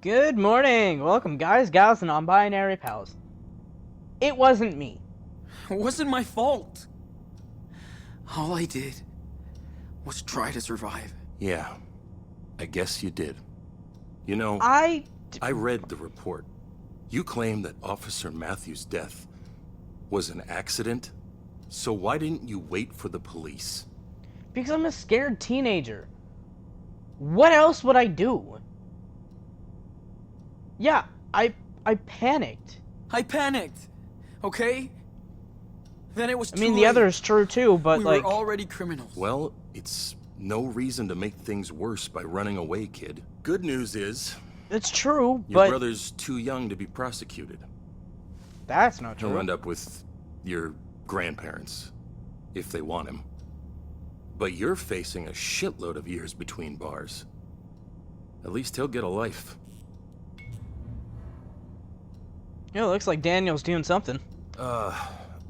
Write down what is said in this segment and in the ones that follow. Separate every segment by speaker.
Speaker 1: Good morning! Welcome guys, gals, and non-binary pals. It wasn't me.
Speaker 2: It wasn't my fault. All I did was try to survive.
Speaker 3: Yeah, I guess you did. You know,
Speaker 1: I
Speaker 3: read the report. You claim that Officer Matthews' death was an accident, so why didn't you wait for the police?
Speaker 1: Because I'm a scared teenager. What else would I do? Yeah, I panicked.
Speaker 2: I panicked, okay? Then it was
Speaker 1: I mean, the other is true too, but
Speaker 2: we
Speaker 1: like...
Speaker 2: were already criminals.
Speaker 3: Well, it's no reason to make things worse by running away, kid. Good news is...
Speaker 1: It's true,
Speaker 3: your
Speaker 1: but...
Speaker 3: brother's too young to be prosecuted.
Speaker 1: That's not true.
Speaker 3: He'll end up with your grandparents, if they want him. But you're facing a shitload of years between bars. At least he'll get a life.
Speaker 1: Yeah, it looks like Daniel's doing something.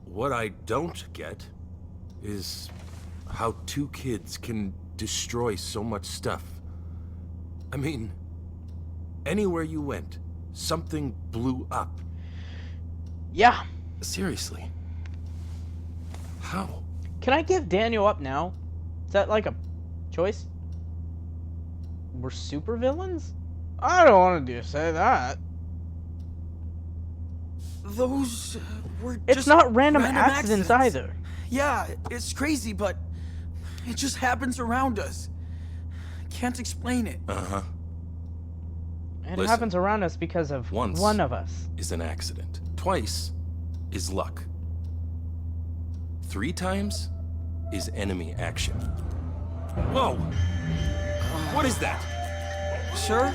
Speaker 3: What I don't get is how two kids can destroy so much stuff. I mean, anywhere you went, something blew up.
Speaker 1: Yeah.
Speaker 3: Seriously. How?
Speaker 1: Can I give Daniel up now? Is that like a choice? We're supervillains? I don't want to say that.
Speaker 2: Those were
Speaker 1: It's
Speaker 2: just
Speaker 1: not random accidents either.
Speaker 2: Yeah, it's crazy, but it just happens around us. Can't explain it.
Speaker 3: Uh-huh.
Speaker 1: It
Speaker 3: Listen,
Speaker 1: happens around us because of
Speaker 3: once
Speaker 1: one of us.
Speaker 3: is an accident. Twice is luck. 3 times is enemy action. Whoa! What is that?
Speaker 2: Sir?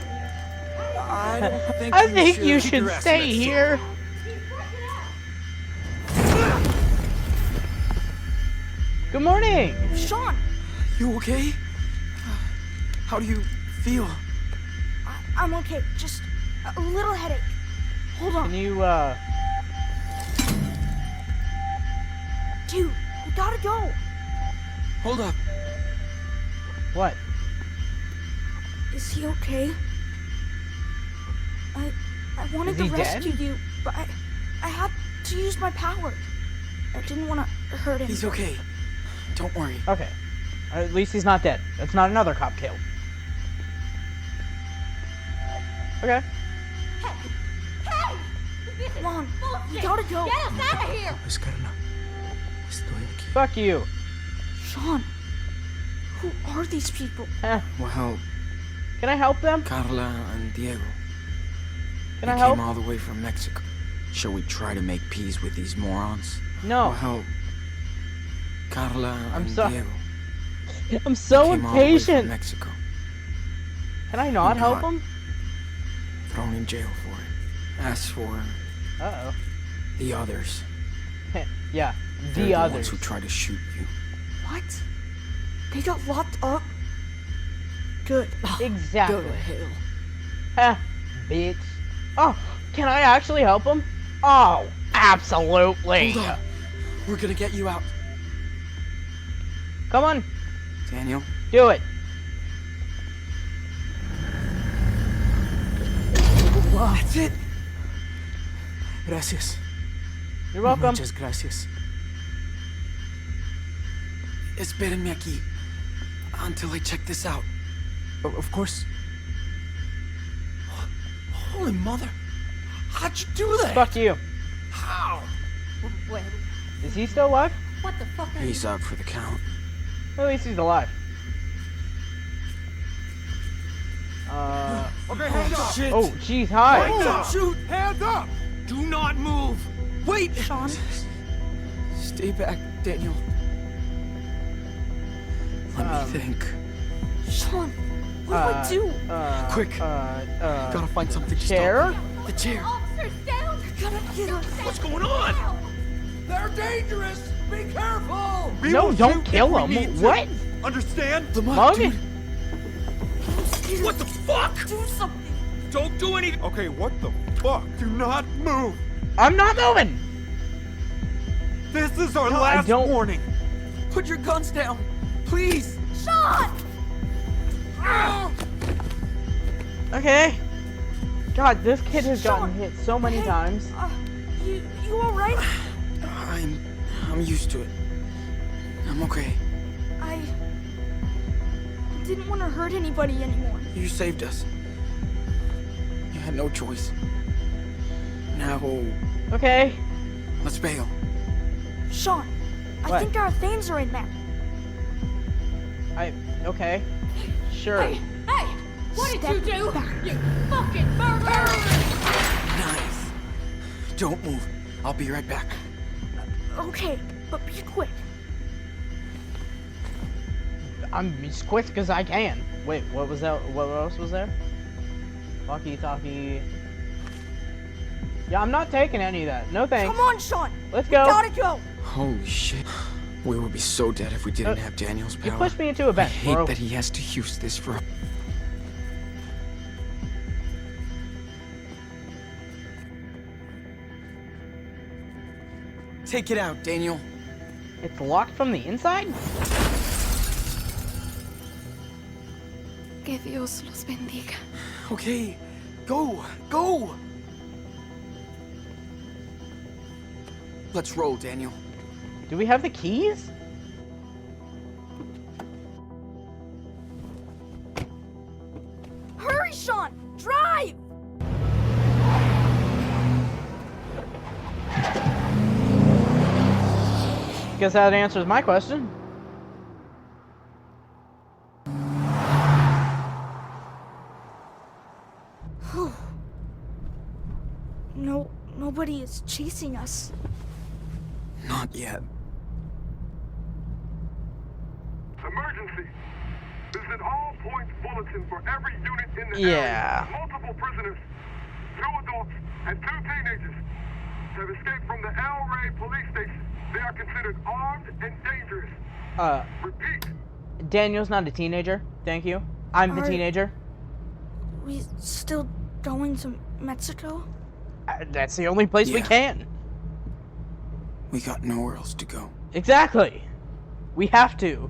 Speaker 2: I don't think
Speaker 1: I think you
Speaker 3: keep
Speaker 1: should
Speaker 3: your ass
Speaker 1: stay
Speaker 3: next to
Speaker 1: here. Good morning.
Speaker 4: Sean!
Speaker 2: You okay? How do you feel?
Speaker 4: I'm okay. Just a little headache. Hold on.
Speaker 1: Can you,
Speaker 4: Dude, we gotta go.
Speaker 2: Hold up.
Speaker 1: what?
Speaker 4: Is he okay? I wanted
Speaker 1: Is
Speaker 4: to
Speaker 1: he
Speaker 4: rescue
Speaker 1: dead?
Speaker 4: you, but I had to use my power. I didn't want to hurt him.
Speaker 2: He's okay. Don't worry.
Speaker 1: Okay. At least he's not dead. That's not another cop killed. Okay.
Speaker 4: Come on, we gotta go.
Speaker 5: Get us out of here!
Speaker 1: Fuck you.
Speaker 4: Sean, who are these people?
Speaker 1: Eh.
Speaker 2: Well,
Speaker 1: Can I help them?
Speaker 2: Carla and Diego.
Speaker 1: Can
Speaker 2: They
Speaker 1: I help?
Speaker 2: came all the way from Mexico. Shall we try to make peace with these morons?
Speaker 1: No.
Speaker 2: Well, Carla and
Speaker 1: sorry.
Speaker 2: Diego
Speaker 1: I'm so
Speaker 2: came all the way from
Speaker 1: impatient.
Speaker 2: Mexico.
Speaker 1: Can I not
Speaker 2: And
Speaker 1: help
Speaker 2: caught.
Speaker 1: him?
Speaker 2: Thrown in jail for it. As for
Speaker 1: Uh-oh.
Speaker 2: the others,
Speaker 1: Yeah,
Speaker 2: they're
Speaker 1: the
Speaker 2: the
Speaker 1: others.
Speaker 2: ones who tried to shoot you.
Speaker 4: What? They got locked up? Good.
Speaker 1: Exactly.
Speaker 2: Go to hell.
Speaker 1: Heh, bitch. Oh, can I actually help him? Oh, absolutely.
Speaker 2: Hold on. We're gonna get you out.
Speaker 1: Come on,
Speaker 2: Daniel,
Speaker 1: do it.
Speaker 2: that's it. Gracias.
Speaker 1: You're welcome.
Speaker 2: Muchas gracias. Espérenme aquí until I check this out. Of course. Holy mother! How'd you do that?
Speaker 1: Fuck you.
Speaker 2: How?
Speaker 5: Wait,
Speaker 1: Is he still alive?
Speaker 5: what the fuck are
Speaker 2: He's up for the count.
Speaker 1: At least he's alive.
Speaker 6: Okay, hands up!
Speaker 2: Shit!
Speaker 1: Oh, jeez, hi.
Speaker 2: Don't shoot!
Speaker 6: Hands up!
Speaker 2: Do not move! Wait!
Speaker 4: Sean?
Speaker 2: Stay back, Daniel. Let me think.
Speaker 4: Sean, what do I do?
Speaker 2: Quick! Gotta find something to
Speaker 1: chair?
Speaker 2: stop. The chair.
Speaker 5: Officers down!
Speaker 4: Gotta get him.
Speaker 6: What's going on? They're dangerous! Be careful! We
Speaker 1: No,
Speaker 6: will
Speaker 1: don't
Speaker 6: shoot
Speaker 1: kill
Speaker 6: if we
Speaker 1: him.
Speaker 6: need to.
Speaker 1: What?
Speaker 6: Understand?
Speaker 2: The mug,
Speaker 1: Mug?
Speaker 2: dude.
Speaker 4: I'm scared.
Speaker 6: What the fuck?
Speaker 4: Do something.
Speaker 6: Don't do anything! Okay, what the fuck? Do not move!
Speaker 1: I'm not moving.
Speaker 6: This is our
Speaker 1: No, I
Speaker 6: last
Speaker 1: don't-
Speaker 6: warning!
Speaker 2: Put your guns down, please.
Speaker 5: Sean!
Speaker 1: Okay. God, this kid has gotten
Speaker 4: Sean,
Speaker 1: hit so many
Speaker 4: hey,
Speaker 1: times.
Speaker 4: You alright?
Speaker 2: I'm used to it. I'm okay.
Speaker 4: I didn't want to hurt anybody anymore.
Speaker 2: You saved us. You had no choice. Now,
Speaker 1: Okay.
Speaker 2: let's bail.
Speaker 4: Sean, I
Speaker 1: What?
Speaker 4: think our things are in there.
Speaker 1: Okay. Sure.
Speaker 5: Hey! What did
Speaker 4: Step
Speaker 5: you do?
Speaker 4: back.
Speaker 5: You fucking murderer!
Speaker 2: Nice. Don't move. I'll be right back.
Speaker 4: Okay, but be quick.
Speaker 1: I'm as quick as I can. Wait, what was that? What else was there? Walkie-talkie. Yeah, I'm not taking any of that. No thanks.
Speaker 4: Come on, Sean.
Speaker 1: Let's
Speaker 4: We
Speaker 1: go.
Speaker 4: gotta go.
Speaker 2: Holy shit. We would be so dead if we didn't have Daniel's power.
Speaker 1: You pushed me into a
Speaker 2: I
Speaker 1: bench,
Speaker 2: hate
Speaker 1: bro.
Speaker 2: that he has to use this for a... Take it out, Daniel.
Speaker 1: It's locked from the inside?
Speaker 5: Que Dios los bendiga.
Speaker 2: Okay, go, go! Let's roll, Daniel.
Speaker 1: Do we have the keys?
Speaker 4: Hurry, Sean. Drive.
Speaker 1: Guess that answers my question.
Speaker 4: Nobody is chasing us.
Speaker 2: Not yet.
Speaker 7: Emergency! This is an all-points bulletin for every unit in the
Speaker 1: Yeah.
Speaker 7: area. Multiple prisoners, 2 adults, and 2 teenagers have escaped from the El Rey police station. They are considered armed and dangerous. Repeat.
Speaker 1: Daniel's not a teenager. Thank you. I'm the
Speaker 4: Are-
Speaker 1: teenager.
Speaker 4: We still going to Mexico?
Speaker 1: That's the only place we
Speaker 2: Yeah.
Speaker 1: can.
Speaker 2: We got nowhere else to go.
Speaker 1: Exactly. We have to.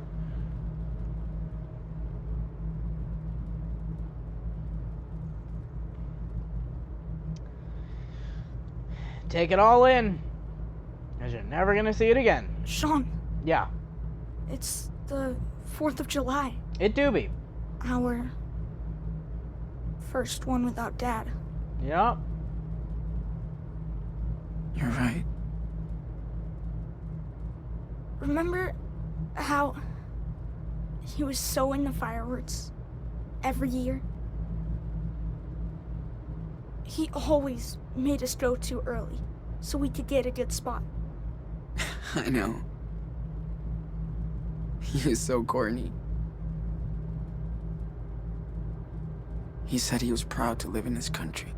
Speaker 1: Take it all in, because you're never gonna see it again.
Speaker 4: Sean,
Speaker 1: Yeah,
Speaker 4: it's the 4th of July.
Speaker 1: it do be.
Speaker 4: Our first one without Dad.
Speaker 1: Yep.
Speaker 2: You're right.
Speaker 4: Remember how he was so into fireworks every year? He always made us go too early so we could get a good spot.
Speaker 2: I know. He is so corny. He said he was proud to live in this country.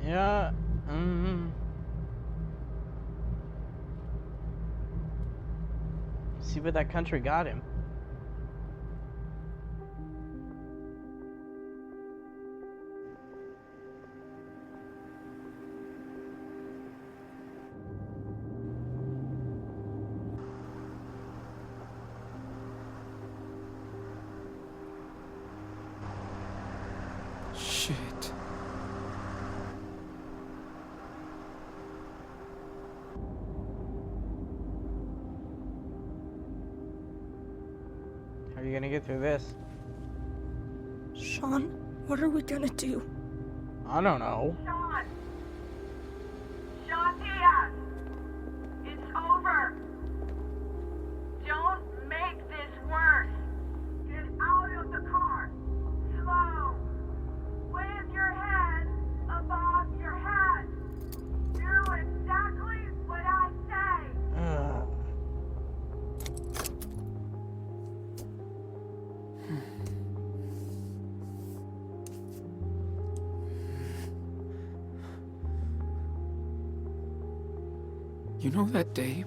Speaker 1: Yeah. See what that country got him.
Speaker 2: Shit.
Speaker 1: How are you gonna get through this?
Speaker 4: Sean, what are we gonna do?
Speaker 1: I don't know.
Speaker 8: Sean! Sean Diaz! It's over! Don't make this worse! Get out of the car! Slow! With your head above your head! Do exactly what I say!
Speaker 1: Ugh.
Speaker 2: You know that day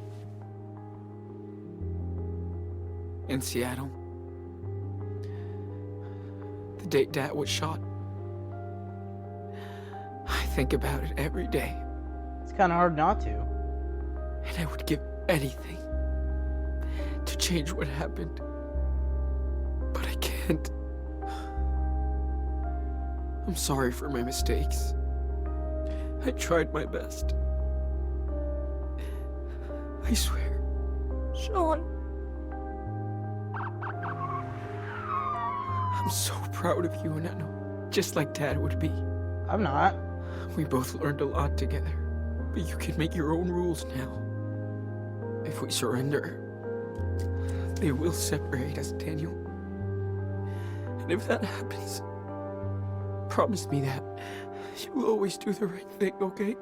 Speaker 2: in Seattle? The day Dad was shot? I think about it every day,
Speaker 1: It's kind of hard not to.
Speaker 2: and I would give anything to change what happened. But I can't. I'm sorry for my mistakes. I tried my best. I swear.
Speaker 4: Sean.
Speaker 2: I'm so proud of you, Nano. Just like Dad would be.
Speaker 1: I'm not.
Speaker 2: We both learned a lot together. But you can make your own rules now. If we surrender, they will separate us, Daniel. And if that happens, promise me that you will always do the right thing, okay?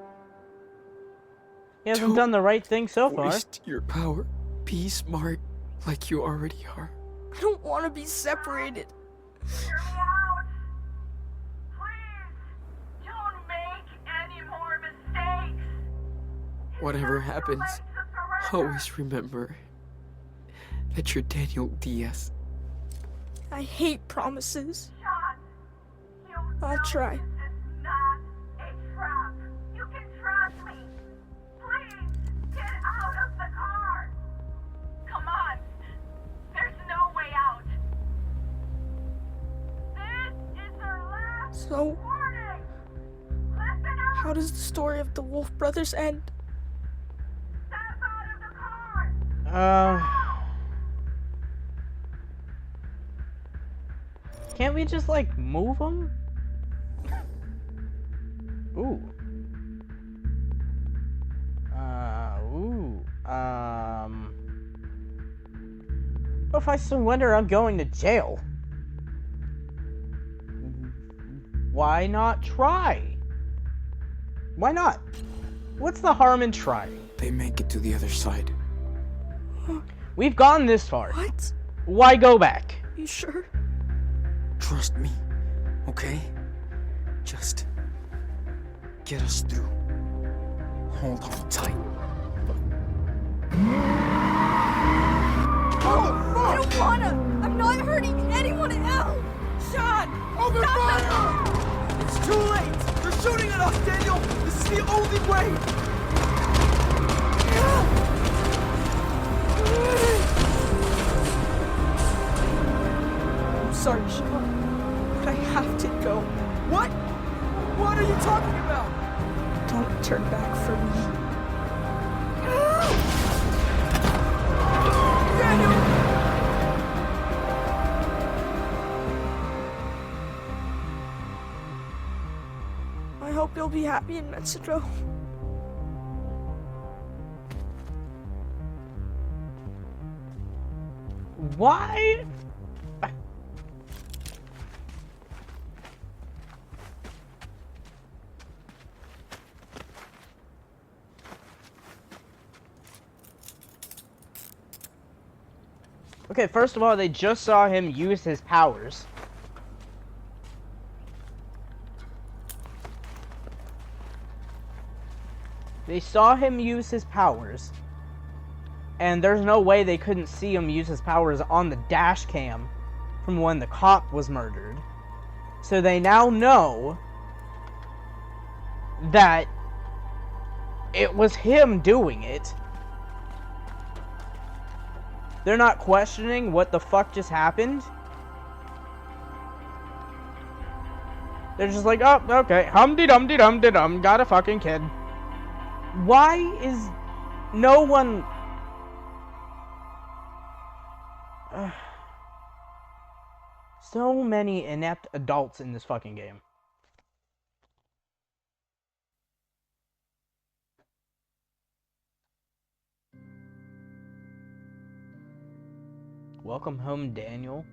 Speaker 1: He hasn't done the right thing so far.
Speaker 2: Waste your power. Be smart like you already are.
Speaker 4: I don't want to be separated.
Speaker 8: Hear me out. Please, don't make any more mistakes.
Speaker 2: Whatever happens,
Speaker 8: Let's surrender.
Speaker 2: always remember that you're Daniel Diaz.
Speaker 4: I hate promises.
Speaker 8: Sean, you
Speaker 4: I'll
Speaker 8: know
Speaker 4: try.
Speaker 8: this is not a trap. You can trust me. Please, get out of the car. Come on. There's no way out. This is our last
Speaker 4: So,
Speaker 8: warning. Listen up.
Speaker 4: how does the story of the Wolf Brothers end?
Speaker 8: Step out of the car.
Speaker 1: Can't we just, like, move them? Ooh. What if I surrender, I'm going to jail? Why not try? Why not? What's the harm in trying?
Speaker 2: They make it to the other side.
Speaker 1: We've gone this far.
Speaker 4: What?
Speaker 1: Why go back?
Speaker 4: You sure?
Speaker 2: Trust me, okay? Just get us through. Hold on tight.
Speaker 4: I don't wanna! I'm not hurting anyone else!
Speaker 6: Sean! Open fire! It's too late! They're shooting at us, Daniel! This is the only way!
Speaker 4: I'm sorry, Sean, but I have to go.
Speaker 6: What? What are you talking about?
Speaker 4: Don't turn back for me.
Speaker 6: Daniel!
Speaker 4: I hope you'll be happy in Mexico.
Speaker 1: Why? Okay, first of all, they just saw him use his powers. They saw him use his powers. And there's no way they couldn't see him use his powers on the dash cam from when the cop was murdered. So they now know that it was him doing it. They're not questioning what the fuck just happened. They're just like, oh, okay, hum-de-dum-de-dum-de-dum, got a fucking kid. Why is no one... So many inept adults in this fucking game. Welcome home, Daniel.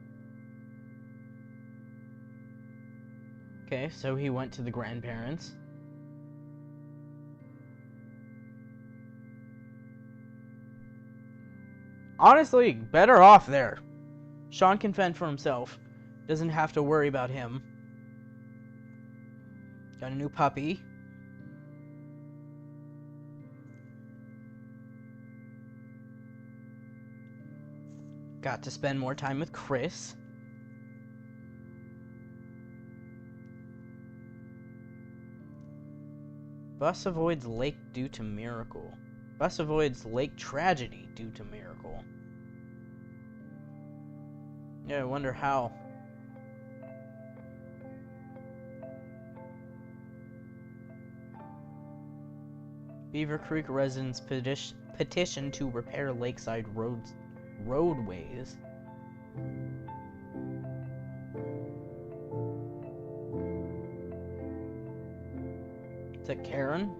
Speaker 1: Okay, so he went to the grandparents. Honestly, better off there. Sean can fend for himself. Doesn't have to worry about him. Got a new puppy. Got to spend more time with Chris. Bus avoids lake due to miracle. Bus avoids lake tragedy due to miracle. Yeah, I wonder how. Beaver Creek residents petition to repair lakeside roadways. Is that Karen?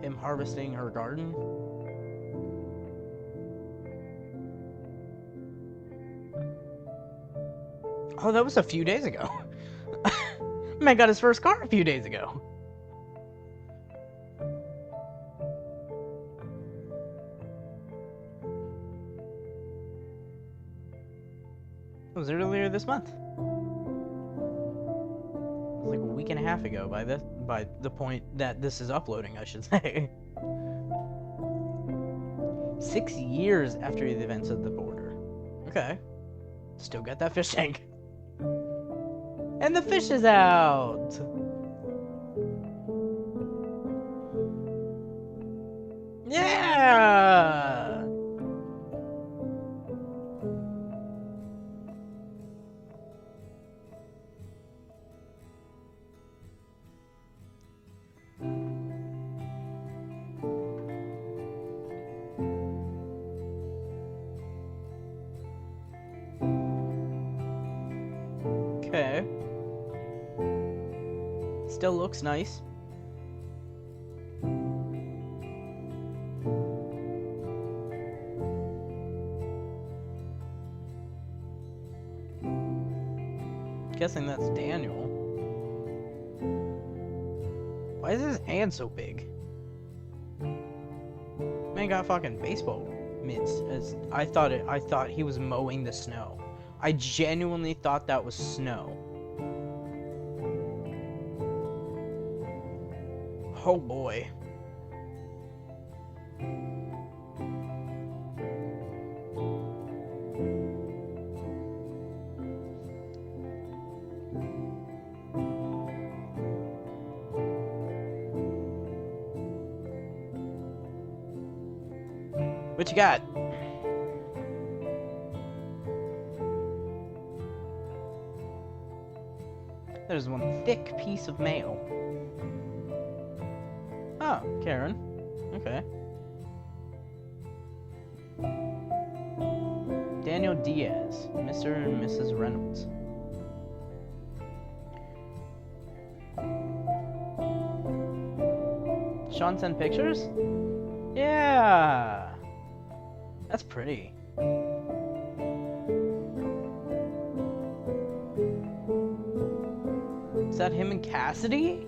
Speaker 1: Him harvesting her garden? Oh, that was a few days ago. Man got his first car a few days ago. It was earlier this month. It was like a week and a half ago by the point that this is uploading, I should say. 6 years after the events of the border. Okay. Still got that fish tank. And the fish is out! Yeah! Okay. Still looks nice. Guessing that's Daniel. Why is his hand so big? Man got fucking baseball mitts. As I thought he was mowing the snow. I genuinely thought that was snow. Oh boy. What you got? There's one thick piece of mail. Oh, Karen. Okay. Daniel Diaz, Mr. and Mrs. Reynolds. Sean sent pictures? Yeah! That's pretty. Is that him and Cassidy?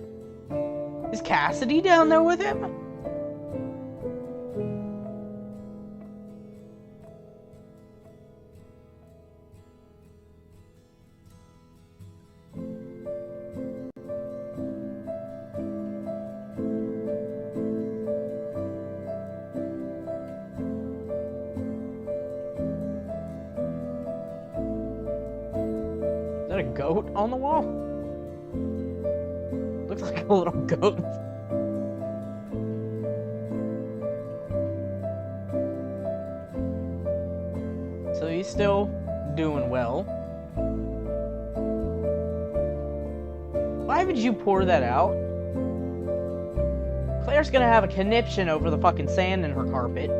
Speaker 1: Is Cassidy down there with him? Is that a goat on the wall? Looks like a little goat. So he's still doing well. Why would you pour that out? Claire's gonna have a conniption over the fucking sand in her carpet.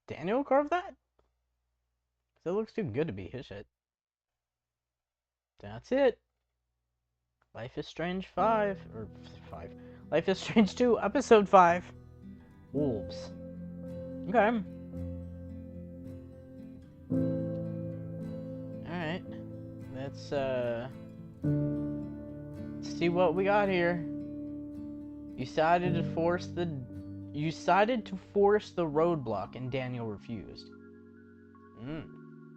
Speaker 1: Daniel carved that? That looks too good to be his shit. That's it. Life is Strange 5. Or 5. Life is Strange 2, Episode 5. Wolves. Okay. Alright. Let's see what we got here. You decided to force the roadblock and Daniel refused.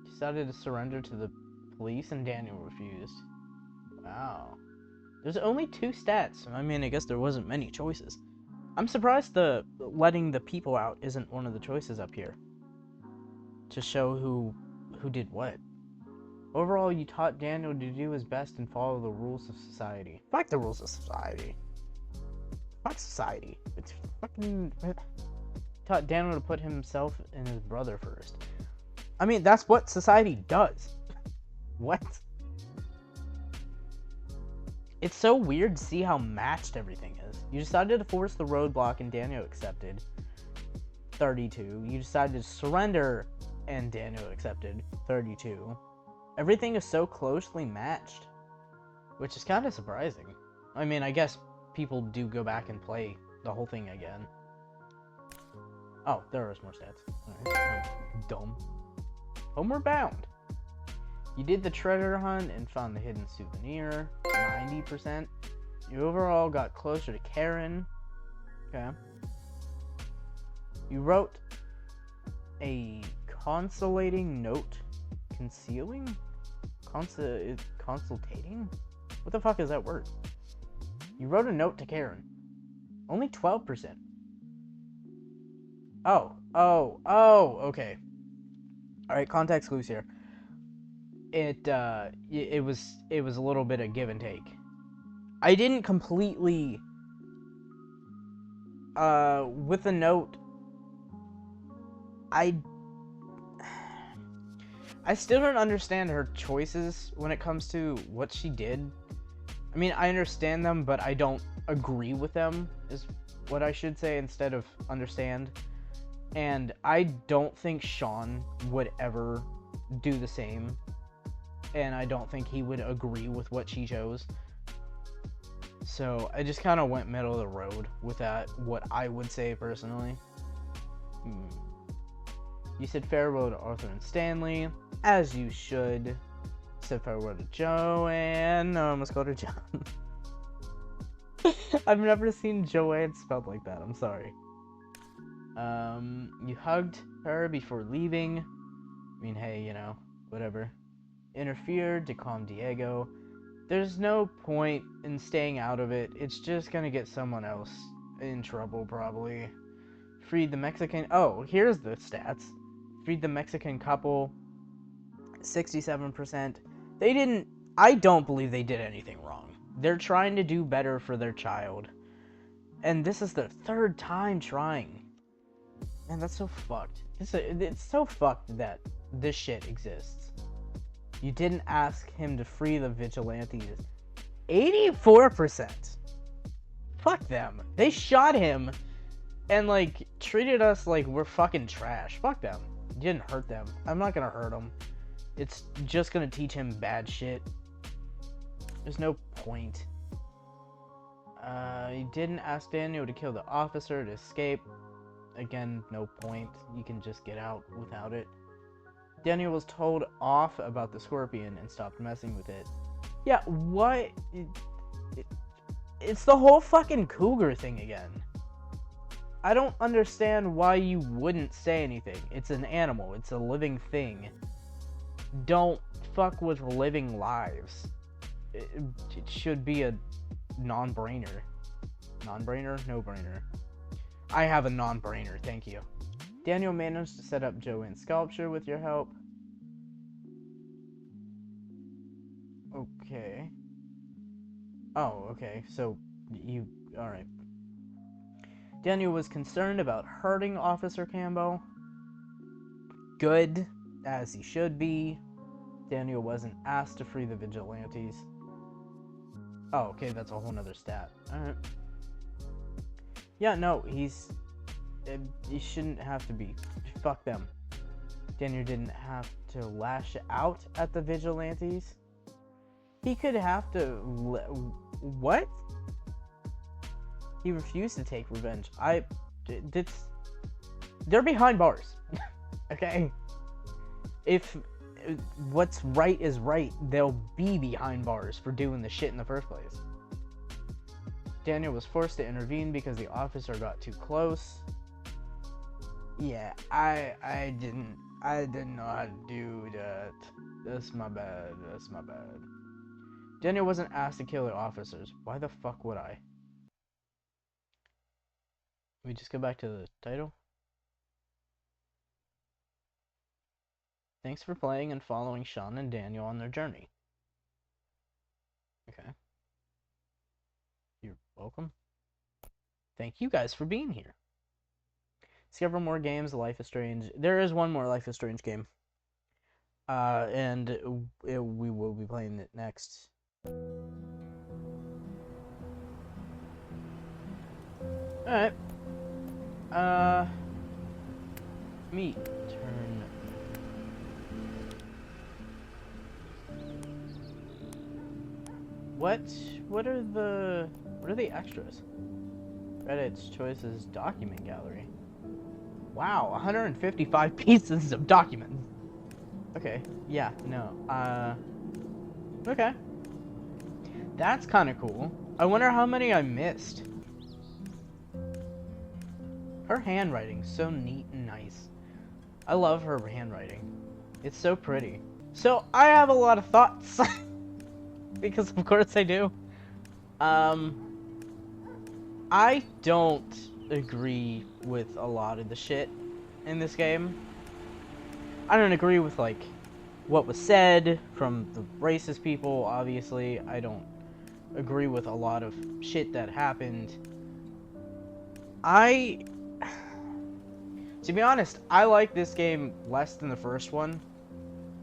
Speaker 1: Decided to surrender to the police and Daniel refused. Wow. There's only 2 stats. I mean, I guess there wasn't many choices. I'm surprised the letting the people out isn't one of the choices up here. To show who did what. Overall, you taught Daniel to do his best and follow the rules of society. Fuck the rules of society. Fuck society. It's fucking... Taught Daniel to put himself and his brother first. I mean, that's what society does. What? It's so weird to see how matched everything is. You decided to force the roadblock and Daniel accepted. 32. You decided to surrender and Daniel accepted. 32. Everything is so closely matched, which is kind of surprising. I mean, I guess people do go back and play the whole thing again. Oh, there are more stats. Alright. Dumb. Homeward bound. You did the treasure hunt and found the hidden souvenir. 90%. You overall got closer to Karen. Okay. You wrote a consolating note. Concealing? Consultating? What the fuck is that word? You wrote a note to Karen. Only 12%. Oh, okay. Alright, context clues here. It was a little bit of give and take. I didn't completely with the note I still don't understand her choices when it comes to what she did. I mean, I understand them, but I don't agree with them, is what I should say instead of understand. And I don't think Sean would ever do the same. And I don't think he would agree with what she chose. So I just kind of went middle of the road with that, what I would say personally. You said farewell to Arthur and Stanley, as you should. You said farewell to Joanne. No, I almost called her John. I've never seen Joanne spelled like that. I'm sorry. You hugged her before leaving. I mean, hey, you know, whatever. Interfered to calm Diego. There's no point in staying out of it. It's just gonna get someone else in trouble, probably. Freed the Mexican... Oh, here's the stats. Freed the Mexican couple. 67%. They didn't... I don't believe they did anything wrong. They're trying to do better for their child. And this is their 3rd time trying. Man, that's so fucked. It's so fucked that this shit exists. You didn't ask him to free the vigilantes. 84%. Fuck them. They shot him and, like, treated us like we're fucking trash. Fuck them. You didn't hurt them. I'm not gonna hurt them. It's just gonna teach him bad shit. There's no point. You didn't ask Daniel to kill the officer to escape. Again, no point. You can just get out without it. Daniel was told off about the scorpion and stopped messing with it. Yeah, what? It's the whole fucking cougar thing again. I don't understand why you wouldn't say anything. It's an animal. It's a living thing. Don't fuck with living lives. It should be a non-brainer. Non-brainer? No-brainer. I have a non-brainer, thank you. Daniel managed to set up Joanne's sculpture with your help. Okay. Oh, okay, so you... Alright. Daniel was concerned about hurting Officer Campbell. Good, as he should be. Daniel wasn't asked to free the vigilantes. Oh, okay, that's a whole nother stat. Alright. Yeah, no, he shouldn't have to be. Fuck them. Daniel didn't have to lash out at the vigilantes. He could have to... What? He refused to take revenge. They're behind bars. Okay? If what's right is right, they'll be behind bars for doing the shit in the first place. Daniel was forced to intervene because the officer got too close. Yeah, I didn't know how to do that. That's my bad. Daniel wasn't asked to kill the officers. Why the fuck would I? Let me just go back to the title. Thanks for playing and following Sean and Daniel on their journey. Okay. You're welcome. Thank you guys for being here. Discover more games, Life is Strange. There is one more Life is Strange game. And we will be playing it next. Alright. Me turn. What are the extras? Reddit's choices document gallery. Wow, 155 pieces of documents. Okay, yeah, no. Okay. That's kind of cool. I wonder how many I missed. Her handwriting's so neat and nice. I love her handwriting. It's so pretty. So, I have a lot of thoughts. Because of course I do. I don't agree with a lot of the shit in this game. I don't agree with, like, what was said from the racist people, obviously. I don't agree with a lot of shit that happened. To be honest, I like this game less than the first one,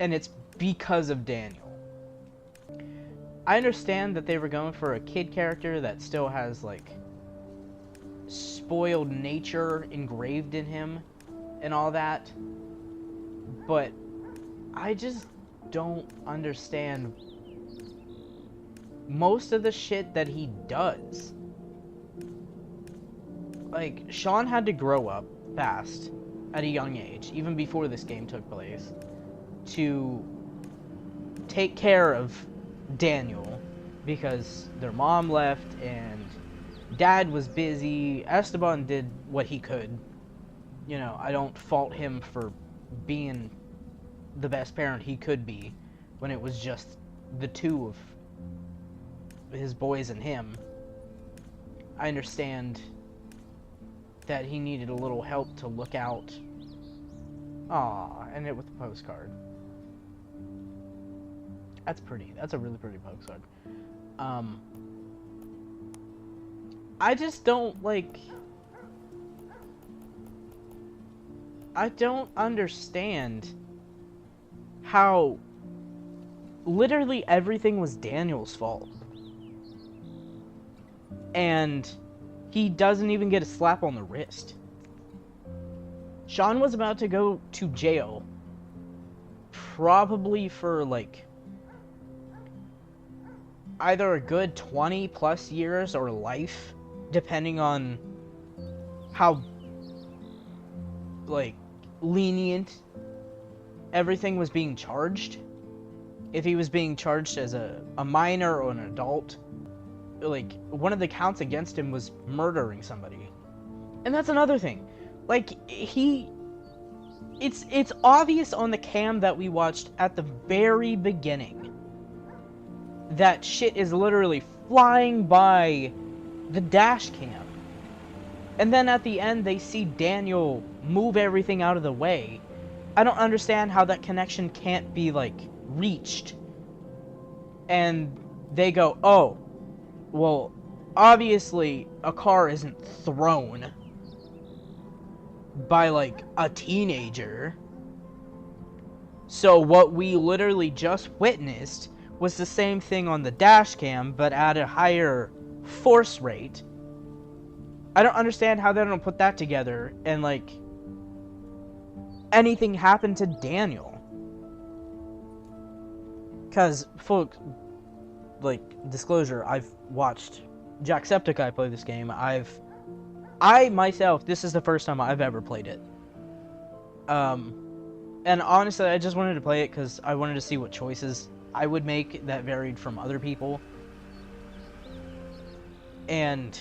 Speaker 1: and it's because of Daniel. I understand that they were going for a kid character that still has, like, spoiled nature engraved in him and all that, but I just don't understand most of the shit that he does. Like, Sean had to grow up fast at a young age, even before this game took place, to take care of Daniel because their mom left and Dad was busy. Esteban did what he could. You know, I don't fault him for being the best parent he could be when it was just the two of his boys and him. I understand that he needed a little help to look out. Aw, and it with the postcard. That's pretty. That's a really pretty postcard. I just don't, like... I don't understand how literally everything was Daniel's fault. And he doesn't even get a slap on the wrist. Sean was about to go to jail. Probably for, like, either a good 20 plus years or life, depending on how, like, lenient everything was being charged. If he was being charged as a minor or an adult, like, one of the counts against him was murdering somebody. And that's another thing. Like, it's obvious on the cam that we watched at the very beginning that shit is literally flying by the dash cam. And then at the end, they see Daniel move everything out of the way. I don't understand how that connection can't be, like, reached. And they go, oh, well, obviously a car isn't thrown by, like, a teenager. So what we literally just witnessed was the same thing on the dash cam, but at a higher force rate. I don't understand how they don't put that together and, like, anything happened to Daniel. Because, folks, like, disclosure, I've watched Jacksepticeye play this game. I myself, this is the first time I've ever played it. And honestly, I just wanted to play it because I wanted to see what choices I would make that varied from other people. And,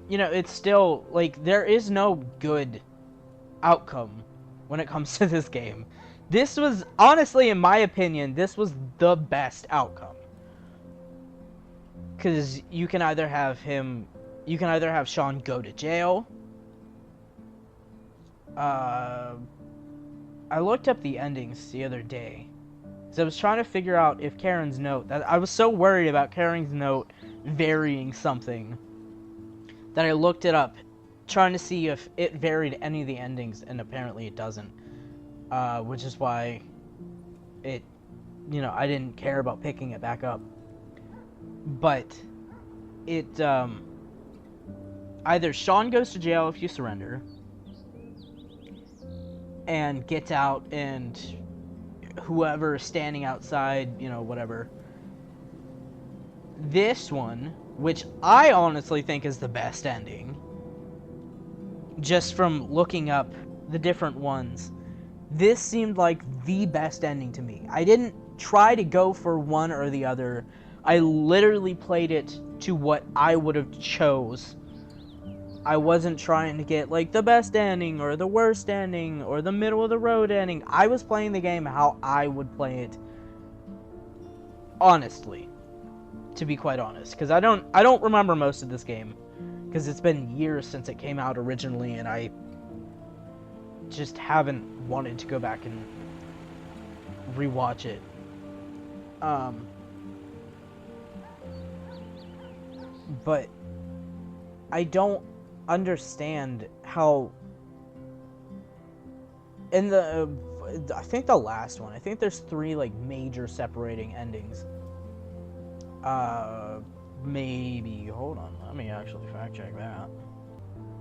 Speaker 1: you know, it's still, like, there is no good outcome when it comes to this game. This was, honestly, in my opinion, this was the best outcome. Because you can either have Sean go to jail. I looked up the endings the other day. So I was trying to figure out if Karen's note, that I was so worried about Karen's note varying something that I looked it up, trying to see if it varied any of the endings, and apparently it doesn't. Which is why I didn't care about picking it back up. But it, either Sean goes to jail if you surrender, and gets out, and whoever is standing outside, whatever. This one, which I honestly think is the best ending, just from looking up the different ones, this seemed like the best ending to me. I didn't try to go for one or the other. I literally played it to what I would have chose. I wasn't trying to get, like, the best ending, or the worst ending, or the middle of the road ending. I was playing the game how I would play it, honestly, to be quite honest. Because I don't remember most of this game, because it's been years since it came out originally, and I just haven't wanted to go back and rewatch it. But I don't understand how I think the last one, I think there's 3 like major separating endings. Maybe, hold on, let me actually fact check that.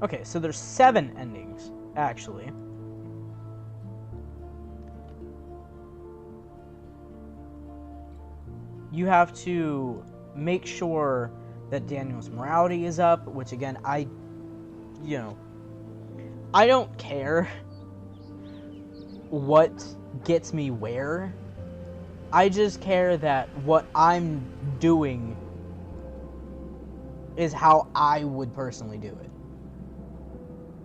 Speaker 1: Okay, so there's 7 endings actually. You have to make sure that Daniel's morality is up, which again, I don't care what gets me where. I just care that what I'm doing is how I would personally do it.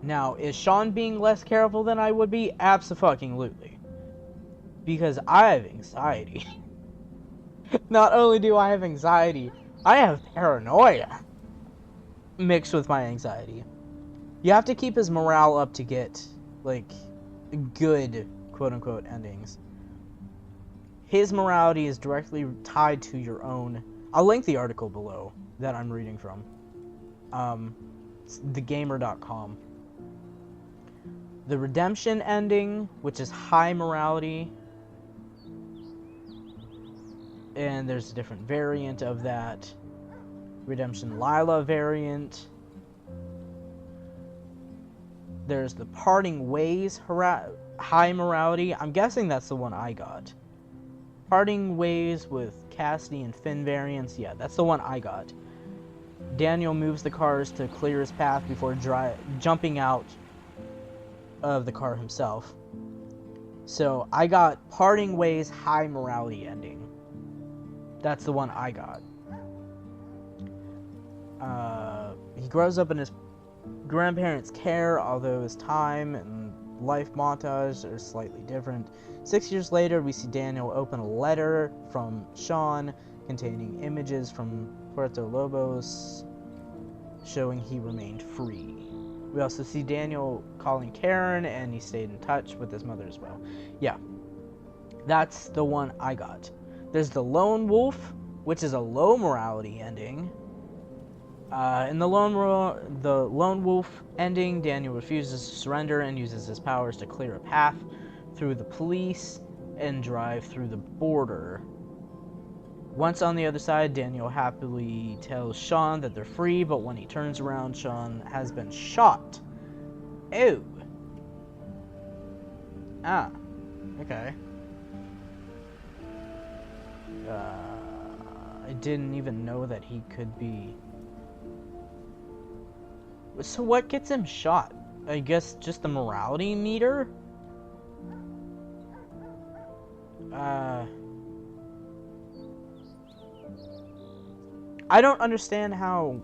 Speaker 1: Now, is Sean being less careful than I would be? Abso-fucking-lutely. Because I have anxiety. Not only do I have anxiety, I have paranoia mixed with my anxiety. You have to keep his morale up to get, like, good, quote-unquote, endings. His morality is directly tied to your own. I'll link the article below that I'm reading from. thegamer.com. The redemption ending, which is high morality, and there's a different variant of that. Redemption Lila variant. There's the Parting Ways high morality. I'm guessing that's the one I got. Parting Ways with Cassidy and Finn variants. Yeah, that's the one I got. Daniel moves the cars to clear his path before jumping out of the car himself. So I got Parting Ways high morality ending. That's the one I got. He grows up in his grandparents' care, although his time and life montage are slightly different. 6 years later, we see Daniel open a letter from Sean containing images from Puerto Lobos showing he remained free. We also see Daniel calling Karen, and he stayed in touch with his mother as well. Yeah, that's the one I got. There's the Lone Wolf, which is a low morality ending. In the Lone Wolf ending, Daniel refuses to surrender and uses his powers to clear a path through the police and drive through the border. Once on the other side, Daniel happily tells Sean that they're free, but when he turns around, Sean has been shot. Ew. Ah. Okay. I didn't even know that he could be... So what gets him shot? I guess just the morality meter? I don't understand how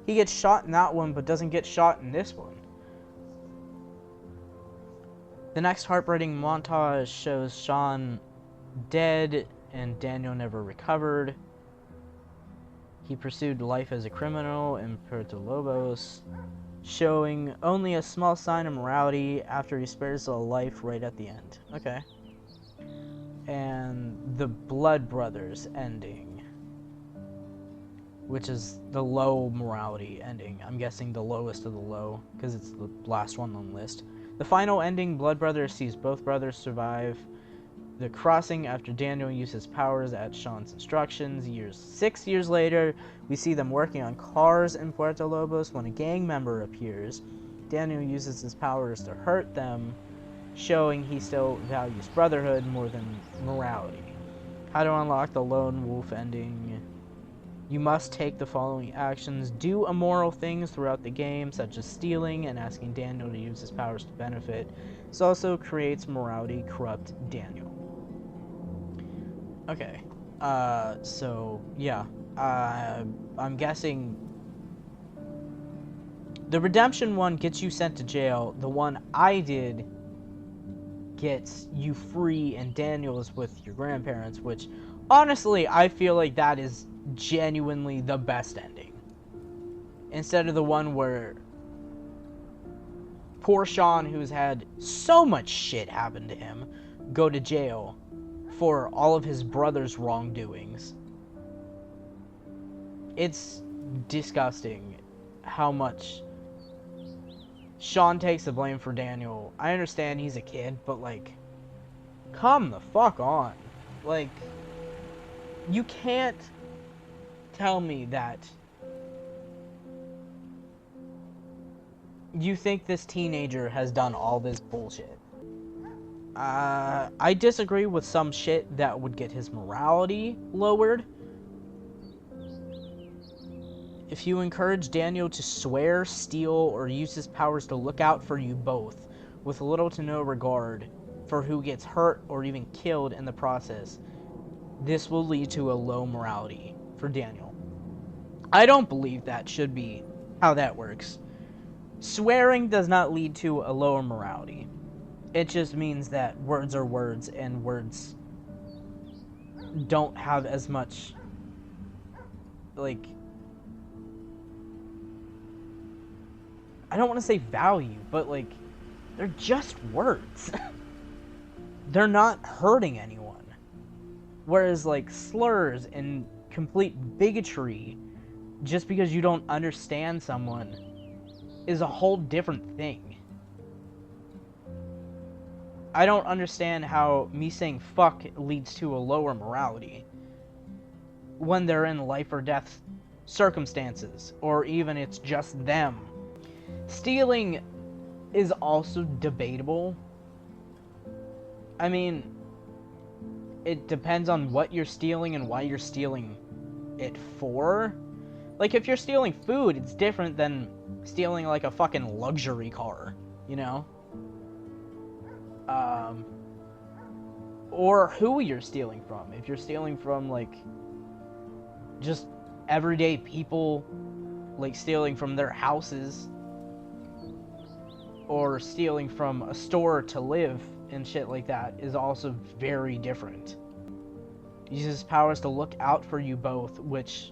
Speaker 1: he gets shot in that one but doesn't get shot in this one. The next heartbreaking montage shows Sean dead and Daniel never recovered. He pursued life as a criminal in Puerto Lobos, showing only a small sign of morality after he spares a life right at the end. Okay. And the Blood Brothers ending, which is the low morality ending. I'm guessing the lowest of the low, because it's the last one on the list. The final ending, Blood Brothers sees both brothers survive the crossing after Daniel uses powers at Sean's instructions. 6 years later, we see them working on cars in Puerto Lobos when a gang member appears. Daniel uses his powers to hurt them, showing he still values brotherhood more than morality. How to unlock the lone wolf ending. You must take the following actions. Do immoral things throughout the game, such as stealing and asking Daniel to use his powers to benefit. This also creates morality corrupt Daniel. Okay, so, yeah, I'm guessing the redemption one gets you sent to jail. The one I did gets you free and Daniel is with your grandparents, which, honestly, I feel like that is genuinely the best ending. Instead of the one where poor Sean, who's had so much shit happen to him, go to jail for all of his brother's wrongdoings. It's disgusting how much Sean takes the blame for Daniel. I understand he's a kid, but, like, come the fuck on. Like, you can't tell me that you think this teenager has done all this bullshit. I disagree with some shit that would get his morality lowered. If you encourage Daniel to swear, steal, or use his powers to look out for you both, with little to no regard for who gets hurt or even killed in the process, this will lead to a low morality for Daniel. I don't believe that should be how that works. Swearing does not lead to a lower morality. It just means that words are words, and words don't have as much, like, I don't want to say value, but, like, they're just words. They're not hurting anyone. Whereas, like, slurs and complete bigotry, just because you don't understand someone, is a whole different thing. I don't understand how me saying fuck leads to a lower morality when they're in life or death circumstances, or even it's just them. Stealing is also debatable. I mean, it depends on what you're stealing and why you're stealing it for. Like, if you're stealing food, it's different than stealing, like, a fucking luxury car, you know? Or who you're stealing from. If you're stealing from, like, just everyday people, like stealing from their houses, or stealing from a store to live and shit like that, is also very different. He uses powers to look out for you both, which,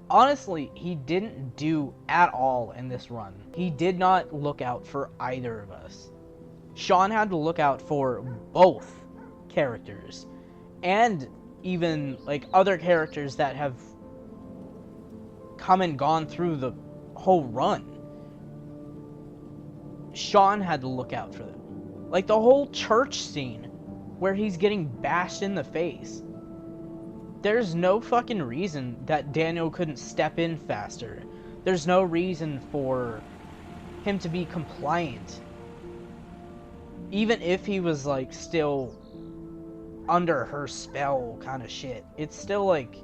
Speaker 1: honestly, he didn't do at all in this run. He did not look out for either of us. Sean had to look out for both characters, and even, like, other characters that have come and gone through the whole run. Sean had to look out for them. Like, the whole church scene where he's getting bashed in the face. There's no fucking reason that Daniel couldn't step in faster. There's no reason for him to be compliant. Even if he was, like, still under her spell kind of shit. It's still, like,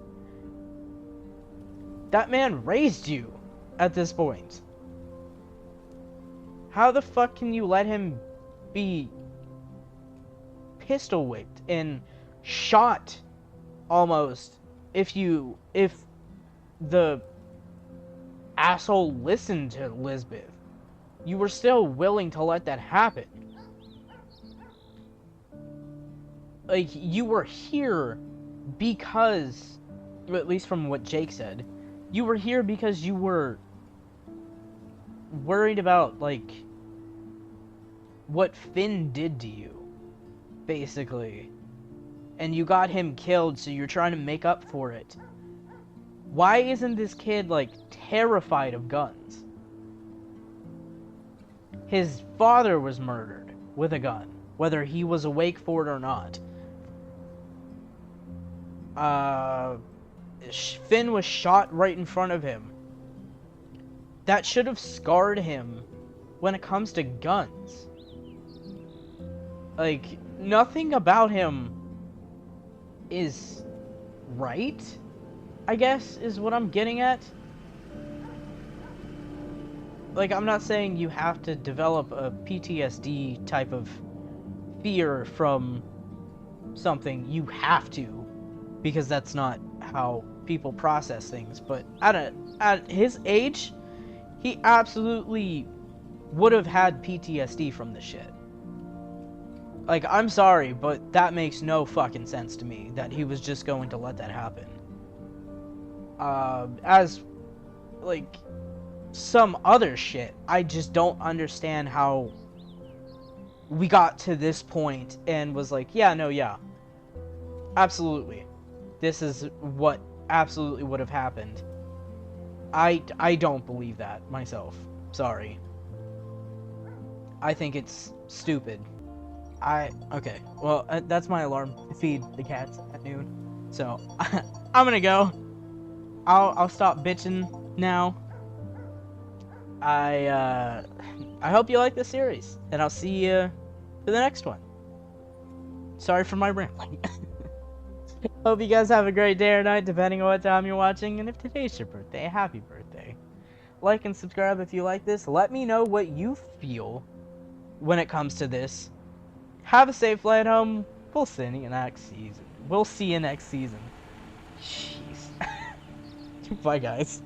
Speaker 1: that man raised you at this point. How the fuck can you let him be pistol whipped and shot almost if the asshole listened to Lisbeth? You were still willing to let that happen. Like, you were here because at least from what Jake said, you were here because you were worried about, like, what Finn did to you, basically. And you got him killed, so you're trying to make up for it. Why isn't this kid, like, terrified of guns? His father was murdered with a gun, whether he was awake for it or not. Finn was shot right in front of him. That should have scarred him when it comes to guns. Like, nothing about him is right, I guess, is what I'm getting at. Like, I'm not saying you have to develop a PTSD type of fear from something. You have to, because that's not how people process things. But at his age, he absolutely would have had PTSD from this shit. Like, I'm sorry, but that makes no fucking sense to me, that he was just going to let that happen. As, like, some other shit, I just don't understand how we got to this point and was like, yeah, no, yeah. Absolutely. This is what absolutely would have happened. I don't believe that myself. Sorry. I think it's stupid. Okay, well, that's my alarm to feed the cats at noon. So, I'm gonna go. I'll stop bitching now. I hope you like this series, and I'll see you for the next one. Sorry for my rambling. Hope you guys have a great day or night, depending on what time you're watching, and if today's your birthday, happy birthday. Like and subscribe if you like this. Let me know what you feel when it comes to this. Have a safe flight home. We'll see you next season. Jeez. Bye, guys.